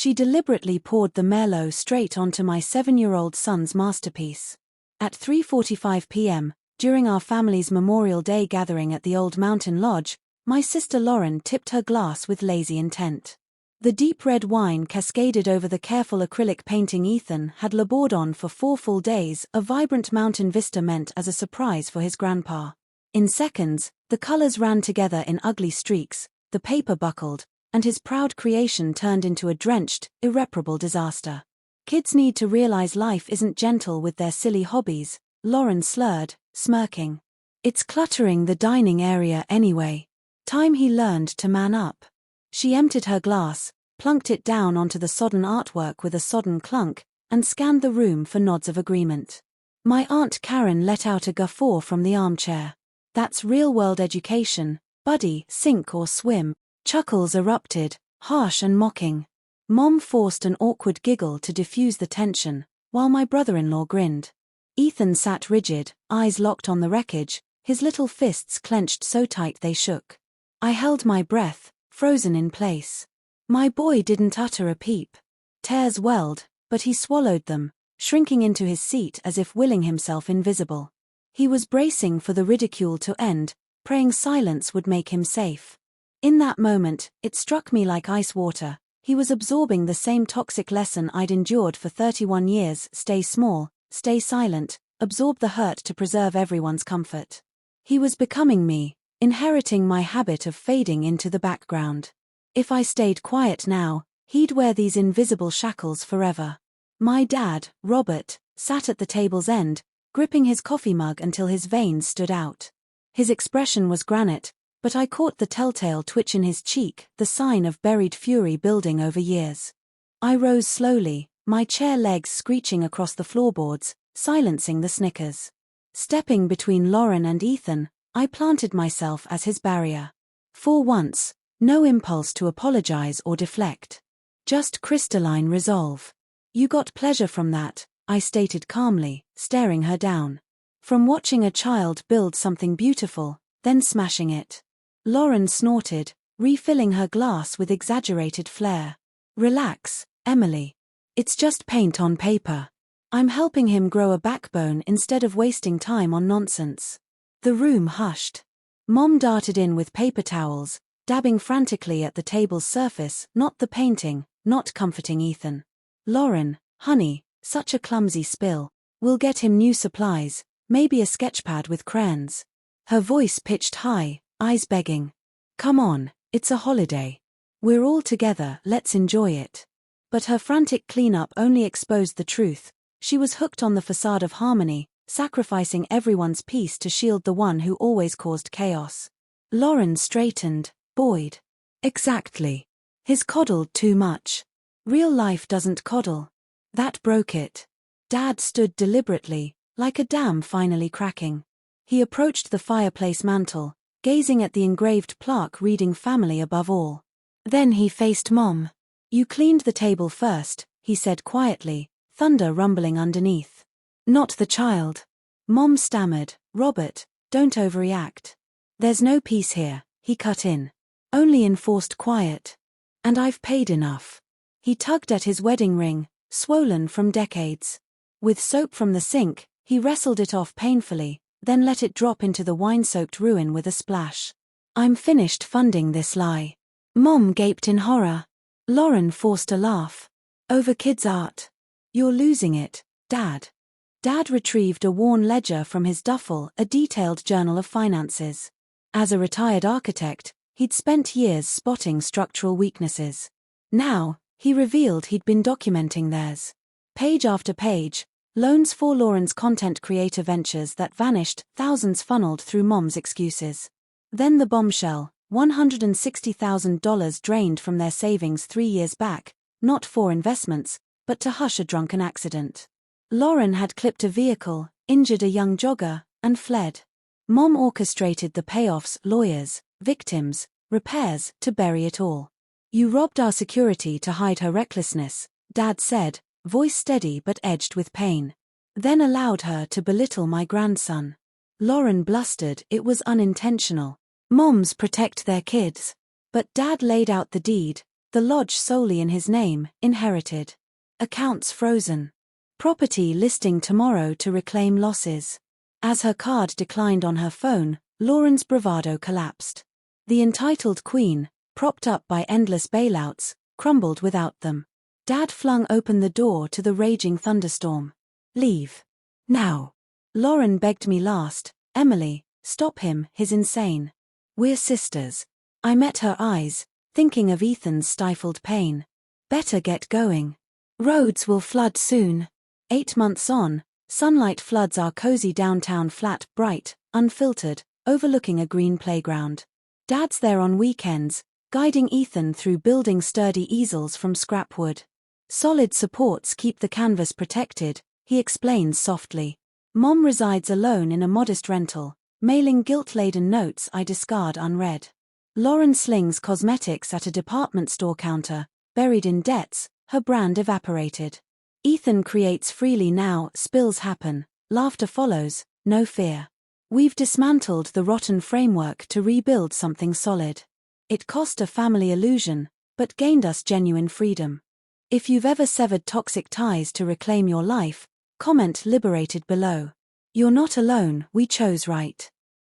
She deliberately poured the Merlot straight onto my 7-year-old son's masterpiece. At 3:45 p.m., during our family's Memorial Day gathering at the Old Mountain Lodge, my sister Lauren tipped her glass with lazy intent. The deep red wine cascaded over the careful acrylic painting Ethan had labored on for 4 full days, a vibrant mountain vista meant as a surprise for his grandpa. In seconds, the colors ran together in ugly streaks, the paper buckled, and his proud creation turned into a drenched, irreparable disaster. Kids need to realize life isn't gentle with their silly hobbies, Lauren slurred, smirking. It's cluttering the dining area anyway. Time he learned to man up. She emptied her glass, plunked it down onto the sodden artwork with a sodden clunk, and scanned the room for nods of agreement. My Aunt Karen let out a guffaw from the armchair. That's real-world education, buddy, sink or swim. Chuckles erupted, harsh and mocking. Mom forced an awkward giggle to diffuse the tension, while my brother-in-law grinned. Ethan sat rigid, eyes locked on the wreckage, his little fists clenched so tight they shook. I held my breath, frozen in place. My boy didn't utter a peep. Tears welled, but he swallowed them, shrinking into his seat as if willing himself invisible. He was bracing for the ridicule to end, praying silence would make him safe. In that moment, it struck me like ice water. He was absorbing the same toxic lesson I'd endured for 31 years: stay small, stay silent, absorb the hurt to preserve everyone's comfort. He was becoming me, inheriting my habit of fading into the background. If I stayed quiet now, he'd wear these invisible shackles forever. My dad, Robert, sat at the table's end, gripping his coffee mug until his veins stood out. His expression was granite, but I caught the telltale twitch in his cheek, the sign of buried fury building over years. I rose slowly, my chair legs screeching across the floorboards, silencing the snickers. Stepping between Lauren and Ethan, I planted myself as his barrier. For once, no impulse to apologize or deflect. Just crystalline resolve. You got pleasure from that, I stated calmly, staring her down. From watching a child build something beautiful, then smashing it. Lauren snorted, refilling her glass with exaggerated flair. Relax, Emily. It's just paint on paper. I'm helping him grow a backbone instead of wasting time on nonsense. The room hushed. Mom darted in with paper towels, dabbing frantically at the table's surface, not the painting, not comforting Ethan. Lauren, honey, such a clumsy spill. We'll get him new supplies, maybe a sketchpad with crayons. Her voice pitched high, eyes begging. Come on, it's a holiday. We're all together, let's enjoy it. But her frantic cleanup only exposed the truth. She was hooked on the facade of harmony, sacrificing everyone's peace to shield the one who always caused chaos. Lauren straightened, buoyed. Exactly. He's coddled too much. Real life doesn't coddle. That broke it. Dad stood deliberately, like a dam finally cracking. He approached the fireplace mantel, gazing at the engraved plaque reading family above all. Then he faced Mom. You cleaned the table first, he said quietly, thunder rumbling underneath. Not the child. Mom stammered, Robert, don't overreact. There's no peace here, he cut in. Only enforced quiet. And I've paid enough. He tugged at his wedding ring, swollen from decades. With soap from the sink, he wrestled it off painfully, then let it drop into the wine-soaked ruin with a splash. I'm finished funding this lie. Mom gaped in horror. Lauren forced a laugh. Over kids' art. You're losing it, Dad. Dad retrieved a worn ledger from his duffel, a detailed journal of finances. As a retired architect, he'd spent years spotting structural weaknesses. Now, he revealed he'd been documenting theirs. Page after page, loans for Lauren's content creator ventures that vanished, thousands funneled through Mom's excuses. Then the bombshell, $160,000 drained from their savings 3 years back, not for investments, but to hush a drunken accident. Lauren had clipped a vehicle, injured a young jogger, and fled. Mom orchestrated the payoffs, lawyers, victims, repairs, to bury it all. You robbed our security to hide her recklessness, Dad said, voice steady but edged with pain. Then allowed her to belittle my grandson. Lauren blustered, it was unintentional. Moms protect their kids. But Dad laid out the deed, The lodge solely in his name, inherited. Accounts frozen. Property listing tomorrow to reclaim losses. As her card declined on her phone, Lauren's bravado collapsed. The entitled queen, propped up by endless bailouts, crumbled without them. Dad flung open the door to the raging thunderstorm. Leave. Now. Lauren begged me last. Emily, stop him, he's insane. We're sisters. I met her eyes, thinking of Ethan's stifled pain. Better get going. Roads will flood soon. 8 months on, sunlight floods our cozy downtown flat, bright, unfiltered, overlooking a green playground. Dad's there on weekends, guiding Ethan through building sturdy easels from scrap wood. Solid supports keep the canvas protected, he explains softly. Mom resides alone in a modest rental, mailing guilt-laden notes I discard unread. Lauren slings cosmetics at a department store counter, buried in debts, her brand evaporated. Ethan creates freely now, spills happen, laughter follows, no fear. We've dismantled the rotten framework to rebuild something solid. It cost a family illusion, but gained us genuine freedom. If you've ever severed toxic ties to reclaim your life, comment liberated below. You're not alone, we chose right.